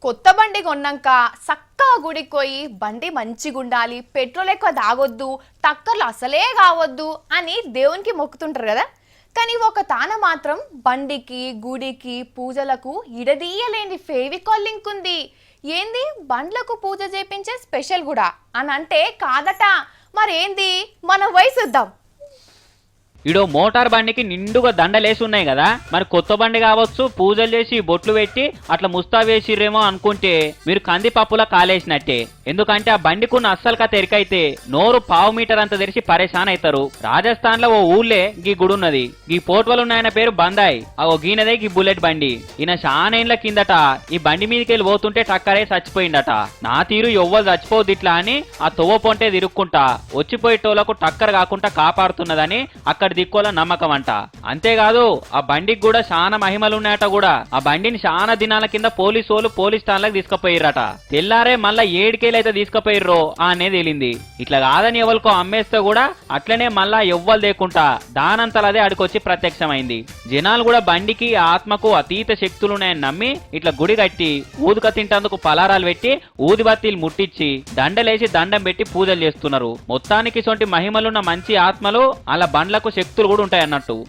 కొత్త బండి కొన్నాక సక్కా గుడికి పోయి బండి మంచిగుండాలి, పెట్రోల్ ఎక్కువ తాగొద్దు, టక్కర్లు అసలే కావద్దు అని దేవునికి మొక్కుతుంటారు కదా. కానీ ఒక తాన మాత్రం బండికి గుడికి పూజలకు ఇడదీయలేని ఫేవికాల్ లింక్ ఉంది. ఏంది బండ్లకు పూజ చేపించే స్పెషల్ కూడా అని అంటే కాదట. మరేంది మనం వయసుద్దాం. ఇడో మోటార్ బండికి నిండుగా దండలేసి ఉన్నాయి కదా, మరి కొత్త బండి కావచ్చు, పూజలు చేసి బొట్లు పెట్టి అట్లా ముస్తా వేసిర్రేమో అనుకుంటే మీరు కందిపప్పులా కాలేసినట్టే. ఎందుకంటే ఆ బండికున్న అస్సలు కథ ఎరికైతే నోరు పావు మీటర్ అంత తెరిచి పరేషాన్ అవుతారు. రాజస్థాన్ లో ఓ ఊళ్ళే గీ గుడి ఉన్నది. గీ పోర్టువల్ ఉన్న ఆయన పేరు బందాయ్. ఓ గీనదే గీ బుల్లెట్ బండి. ఈయన షానేండ్ల కిందట ఈ బండి మీదకి వెళ్ళి పోతుంటే టక్కరే చచ్చిపోయిందట. నా తీరు ఎవ్వరు చచ్చిపోద్ది ఇట్లా అని ఆ తొవ్వ పొంటే తిరుక్కుంటా వచ్చిపోయేటోళ్లకు టక్కర్ కాకుండా కాపాడుతున్నదని అక్కడ దిక్కోల నమ్మకం అంట. అంతేకాదు ఆ బండికి కూడా చాలా మహిమలున్నాయట. కూడా ఆ బండిని చాలా దినాల కింద పోలీసు వాళ్ళు పోలీస్ స్టాన్లకు తీసుకుపోయిరట. తెల్లారే మళ్ళా 7 కేలైతే తీసుకుపోయిర్రో అనేది తేలింది. ఇట్లా కాదని ఎవరికో అమ్మేస్తే కూడా అట్లనే మళ్ళా ఎవ్వరు లేకుండా దానంతలదే అడికొచ్చి ప్రత్యక్షమైంది. జనాలు కూడా బండికి ఆత్మకు అతీత శక్తులున్నాయని నమ్మి ఇట్లా గుడి కట్టి ఊదుక తింటందుకు పలారాలు పెట్టి ఊదిబత్తీలు ముట్టించి దండలేసి దండం పెట్టి పూజలు చేస్తున్నారు. మొత్తానికి సొంటి మహిమలున్న మంచి ఆత్మలు అలా బండ్లకు శక్తులు కూడా ఉంటాయన్నట్టు.